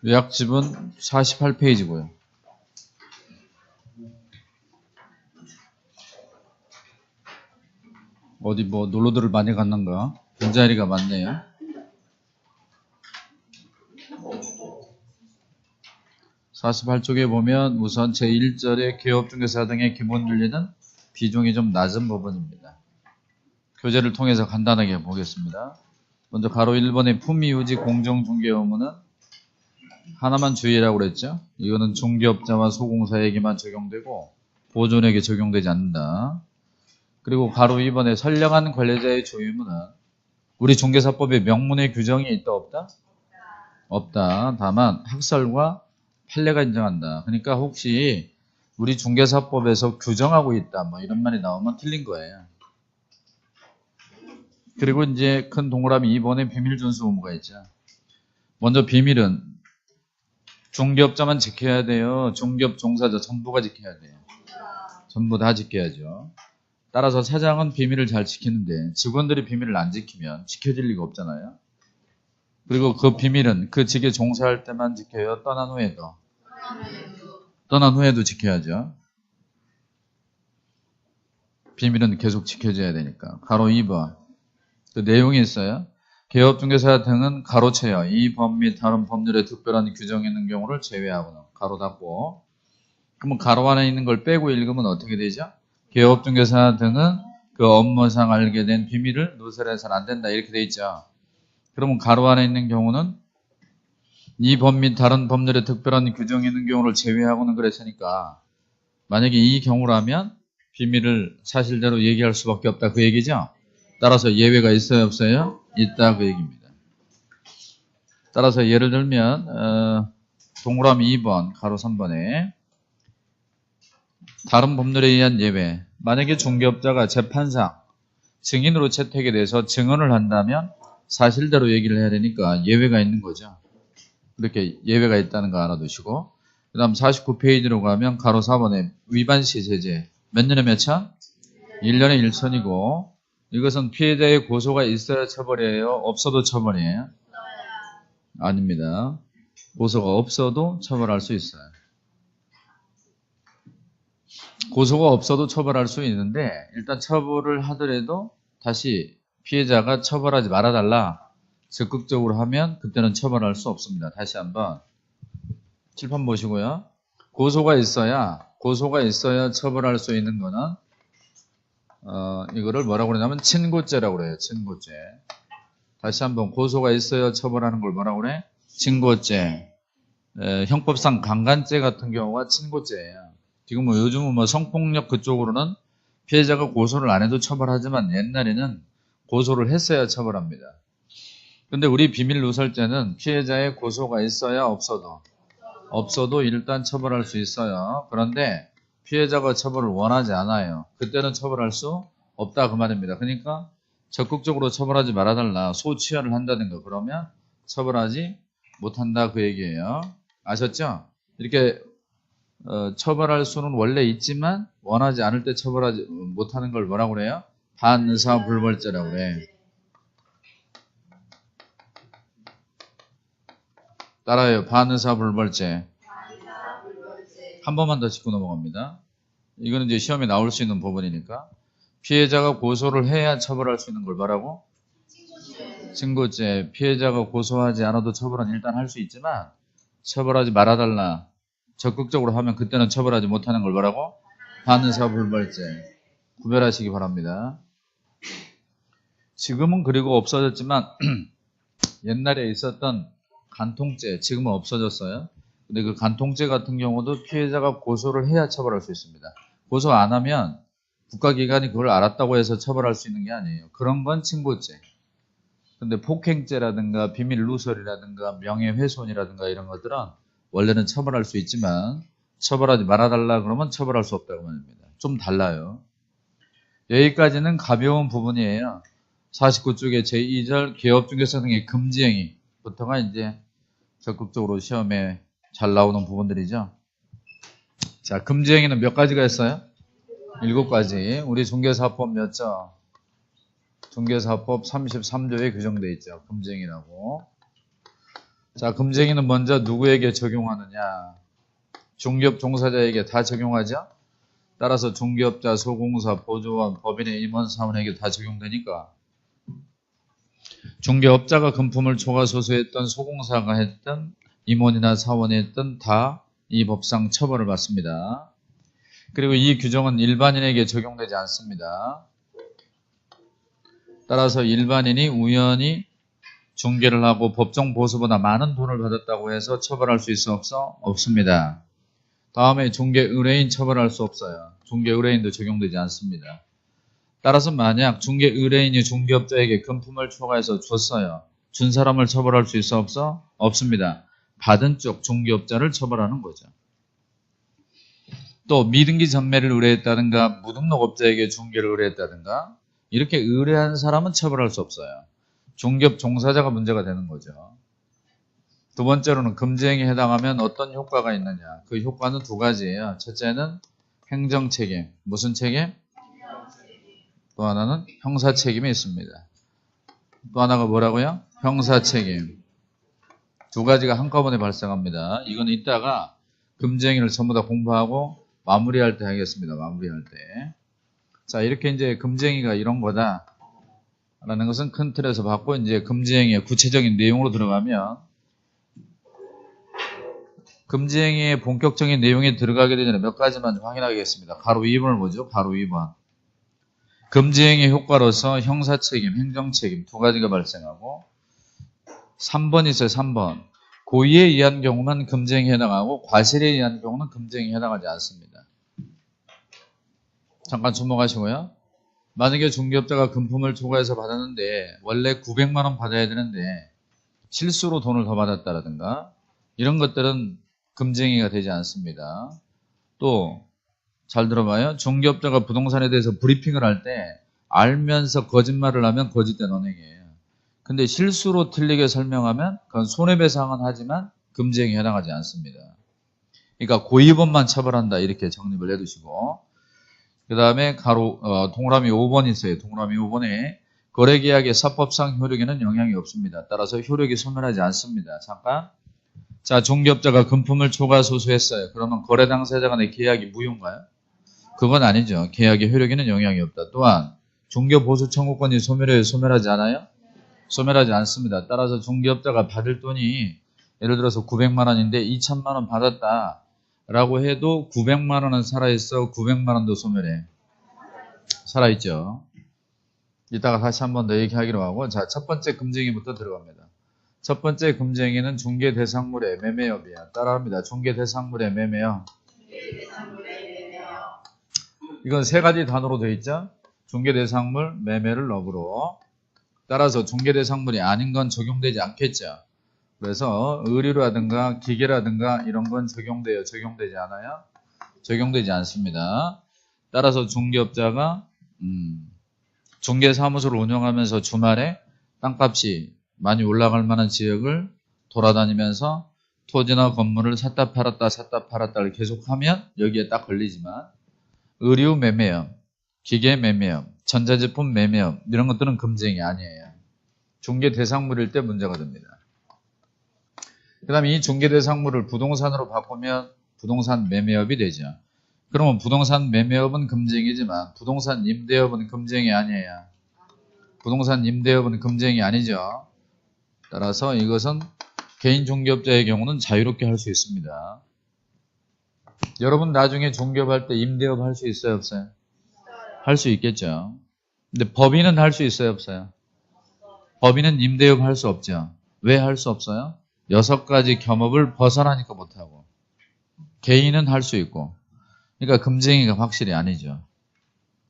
요약집은 48페이지고요. 어디 뭐 놀러들을 많이 갔는가? 빈자리가 많네요. (48쪽에) 보면 우선 제1절의 개업중개사 등의 기본 윤리는 비중이 좀 낮은 부분입니다. 교재를 통해서 간단하게 보겠습니다. 먼저 가로 1번의 품위유지 공정중개 의무는 하나만 주의라고 그랬죠. 이거는 중개업자와 소공사에게만 적용되고 보존에게 적용되지 않는다. 그리고 가로 2번의 선량한 관리자의 조의무는 우리 중개사법에 명문의 규정이 있다 없다? 없다. 다만 학설과 판례가 인정한다. 그러니까 혹시 우리 중개사법에서 규정하고 있다 뭐 이런 말이 나오면 틀린 거예요. 그리고 이제 큰 동그라미 2번에 비밀 준수 의무가 있죠. 먼저 비밀은 중개업자만 지켜야 돼요. 중개업 종사자 전부가 지켜야 돼요. 전부 다 지켜야죠. 따라서 사장은 비밀을 잘 지키는데 직원들이 비밀을 안 지키면 지켜질 리가 없잖아요. 그리고 그 비밀은 그 직에 종사할 때만 지켜요. 떠난 후에도 지켜야죠. 비밀은 계속 지켜져야 되니까. 가로 2번. 그 내용이 있어요. 개업중개사 등은 가로채여 이 법 및 다른 법률에 특별한 규정이 있는 경우를 제외하고는 가로 닫고. 그러면 가로 안에 있는 걸 빼고 읽으면 어떻게 되죠? 개업중개사 등은 그 업무상 알게 된 비밀을 누설해서는 안 된다 이렇게 돼 있죠. 그러면 가로 안에 있는 경우는 이 법 및 다른 법률에 특별한 규정이 있는 경우를 제외하고는 그랬으니까 만약에 이 경우라면 비밀을 사실대로 얘기할 수밖에 없다 그 얘기죠. 따라서 예외가 있어요 없어요? 있다 그 얘기입니다. 따라서 예를 들면 동그라미 2번 가로 3번에 다른 법률에 의한 예외. 만약에 중개업자가 재판상 증인으로 채택이 돼서 증언을 한다면 사실대로 얘기를 해야 되니까 예외가 있는 거죠. 이렇게 예외가 있다는 거 알아두시고 그 다음 49페이지로 가면 가로 4번에 위반시 제재. 몇 년에 몇 천? 1년에 1천이고 이것은 피해자의 고소가 있어야 처벌이에요? 없어도 처벌이에요? 아닙니다. 고소가 없어도 처벌할 수 있어요. 고소가 없어도 처벌할 수 있는데 일단 처벌을 하더라도 다시 피해자가 처벌하지 말아달라 적극적으로 하면 그때는 처벌할 수 없습니다. 다시 한번 칠판 보시고요. 고소가 있어야 처벌할 수 있는 거는 이거를 뭐라고 그러냐면 친고죄라고 그래요. 친고죄. 다시 한번 고소가 있어야 처벌하는 걸 뭐라고 그래? 친고죄. 형법상 강간죄 같은 경우가 친고죄예요. 지금 뭐 요즘은 뭐 성폭력 그쪽으로는 피해자가 고소를 안 해도 처벌하지만 옛날에는 고소를 했어야 처벌합니다. 근데 우리 비밀 누설죄는 피해자의 고소가 있어야 없어도 일단 처벌할 수 있어요. 그런데 피해자가 처벌을 원하지 않아요. 그때는 처벌할 수 없다 그 말입니다. 그러니까 적극적으로 처벌하지 말아달라. 소취하를 한다든가 그러면 처벌하지 못한다 그 얘기예요. 아셨죠? 이렇게 처벌할 수는 원래 있지만 원하지 않을 때 처벌하지 못하는 걸 뭐라고 그래요? 반의사불벌죄라고 그래. 따라요. 반의사불벌죄. 한 번만 더 짚고 넘어갑니다. 이거는 이제 시험에 나올 수 있는 부분이니까. 피해자가 고소를 해야 처벌할 수 있는 걸 뭐라고? 친고죄. 피해자가 고소하지 않아도 처벌은 일단 할 수 있지만 처벌하지 말아달라. 적극적으로 하면 그때는 처벌하지 못하는 걸 뭐라고? 반의사불벌죄. 구별하시기 바랍니다. 지금은 그리고 없어졌지만 옛날에 있었던 간통죄 지금은 없어졌어요. 근데 그 간통죄 같은 경우도 피해자가 고소를 해야 처벌할 수 있습니다. 고소 안 하면 국가기관이 그걸 알았다고 해서 처벌할 수 있는 게 아니에요. 그런 건 친고죄. 근데 폭행죄라든가 비밀 누설이라든가 명예훼손이라든가 이런 것들은 원래는 처벌할 수 있지만 처벌하지 말아달라 그러면 처벌할 수 없다고 말입니다. 좀 달라요. 여기까지는 가벼운 부분이에요. 49쪽에 제2절 개업중개사 등의 금지행위부터가 이제 적극적으로 시험에 잘 나오는 부분들이죠. 자, 금지행위는 몇 가지가 있어요? 7가지. 우리 중개사법 몇 조? 중개사법 33조에 규정되어 있죠. 금지행위라고. 자, 금쟁이는 먼저 누구에게 적용하느냐? 중개업 종사자에게 다 적용하죠? 따라서 중개업자, 소공사, 보조원, 법인의 임원, 사원에게 다 적용되니까 중개업자가 금품을 초과소수했던, 소공사가 했던, 임원이나 사원이 했던 다 이 법상 처벌을 받습니다. 그리고 이 규정은 일반인에게 적용되지 않습니다. 따라서 일반인이 우연히 중개를 하고 법정 보수보다 많은 돈을 받았다고 해서 처벌할 수 있어 없어? 없습니다. 다음에 중개 의뢰인 처벌할 수 없어요. 중개 의뢰인도 적용되지 않습니다. 따라서 만약 중개 의뢰인이 중개업자에게 금품을 초과해서 줬어요. 준 사람을 처벌할 수 있어 없어? 없습니다. 받은 쪽 중개업자를 처벌하는 거죠. 또 미등기 전매를 의뢰했다든가 무등록업자에게 중개를 의뢰했다든가 이렇게 의뢰한 사람은 처벌할 수 없어요. 중개업 종사자가 문제가 되는 거죠. 두 번째로는 금지행위에 해당하면 어떤 효과가 있느냐. 그 효과는 두 가지예요. 첫째는 행정책임. 무슨 책임? 또 하나는 형사책임이 있습니다. 또 하나가 뭐라고요? 형사책임. 두 가지가 한꺼번에 발생합니다. 이건 이따가 금지행위를 전부 다 공부하고 마무리할 때 하겠습니다. 마무리할 때. 자, 이렇게 이제 금지행위가 이런 거다. 라는 것은 큰 틀에서 봤고, 이제 금지행위의 구체적인 내용으로 들어가면, 금지행위의 본격적인 내용에 들어가기 전에 몇 가지만 확인하겠습니다. 가로 2번을 보죠. 가로 2번. 금지행위 효과로서 형사책임, 행정책임 두 가지가 발생하고 3번 있어요. 3번. 고의에 의한 경우만 금지행위에 해당하고 과실에 의한 경우는 금지행위에 해당하지 않습니다. 잠깐 주목하시고요. 만약에 중개업자가 금품을 초과해서 받았는데 원래 900만 원 받아야 되는데 실수로 돈을 더 받았다라든가 이런 것들은 금지행위가 되지 않습니다. 또 잘 들어봐요. 중개업자가 부동산에 대해서 브리핑을 할 때 알면서 거짓말을 하면 거짓된 언행이에요. 근데 실수로 틀리게 설명하면 그건 손해배상은 하지만 금지행위에 해당하지 않습니다. 그러니까 고의범만 처벌한다 이렇게 정립을 해두시고 그 다음에 동그라미 5번 있어요. 동그라미 5번에 거래계약의 사법상 효력에는 영향이 없습니다. 따라서 효력이 소멸하지 않습니다. 잠깐. 자, 중개업자가 금품을 초과소수했어요. 그러면 거래 당사자 간의 계약이 무효인가요? 그건 아니죠. 계약의 효력에는 영향이 없다. 또한 중개보수 청구권이 소멸해요? 소멸하지 않아요? 소멸하지 않습니다. 따라서 중개업자가 받을 돈이 예를 들어서 900만 원인데 2천만 원 받았다라고 해도 900만 원은 살아있어. 900만 원도 소멸해. 살아있죠. 이따가 다시 한 번 더 얘기하기로 하고 자, 첫 번째 금지행위부터 들어갑니다. 첫 번째 금지행위는 중개대상물의 매매업이야. 따라합니다. 중개대상물의 매매업. 이건 세 가지 단어로 되어 있죠. 중개대상물, 매매를 업으로. 따라서 중개대상물이 아닌 건 적용되지 않겠죠. 그래서 의류라든가 기계라든가 이런 건 적용돼요? 적용되지 않아요? 적용되지 않습니다. 따라서 중개업자가 중개사무소를 운영하면서 주말에 땅값이 많이 올라갈 만한 지역을 돌아다니면서 토지나 건물을 샀다 팔았다를 계속하면 여기에 딱 걸리지만 의류 매매업, 기계 매매업, 전자제품 매매업 이런 것들은 금지행위 아니에요. 중개대상물일 때 문제가 됩니다. 그 다음에 이 중개대상물을 부동산으로 바꾸면 부동산 매매업이 되죠. 그러면 부동산 매매업은 금지행위지만 부동산 임대업은 금지행위 아니에요. 부동산 임대업은 금지행위 아니죠. 따라서 이것은 개인 중개업자의 경우는 자유롭게 할 수 있습니다. 여러분 나중에 중개업할 때 임대업 할 수 있어요? 없어요? 할 수 있겠죠. 근데 법인은 할 수 있어요? 없어요? 법인은 임대업 할 수 없죠. 왜 할 수 없어요? 6가지 겸업을 벗어나니까 못하고 개인은 할 수 있고 그러니까 금지행위가 확실히 아니죠.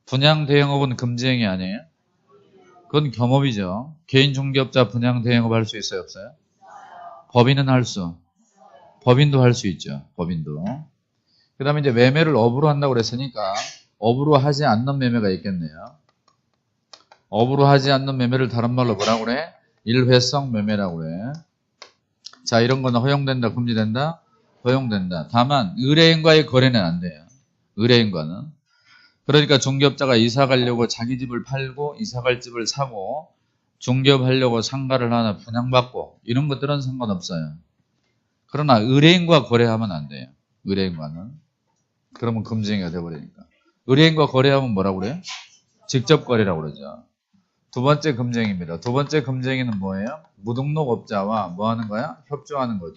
분양 대행업은 금지행위 아니에요? 그건 겸업이죠. 개인 중개업자 분양 대행업 할 수 있어요? 없어요? 법인은 법인도 할 수 있죠. 법인도. 그 다음에 이제 매매를 업으로 한다고 그랬으니까 업으로 하지 않는 매매가 있겠네요. 업으로 하지 않는 매매를 다른 말로 뭐라고 그래? 일회성 매매라고 그래. 자, 이런 거는 허용된다, 금지된다? 허용된다. 다만 의뢰인과의 거래는 안 돼요. 의뢰인과는. 그러니까 중개업자가 이사 가려고 자기 집을 팔고 이사 갈 집을 사고 중개업하려고 상가를 하나 분양받고 이런 것들은 상관없어요. 그러나 의뢰인과 거래하면 안 돼요. 의뢰인과는. 그러면 금지행위가 돼버리니까. 의뢰인과 거래하면 뭐라고 그래요? 직접 거래라고 그러죠. 두 번째 금지행위입니다. 두 번째 금지행위는 뭐예요? 무등록업자와 뭐 하는 거야? 협조하는 거죠.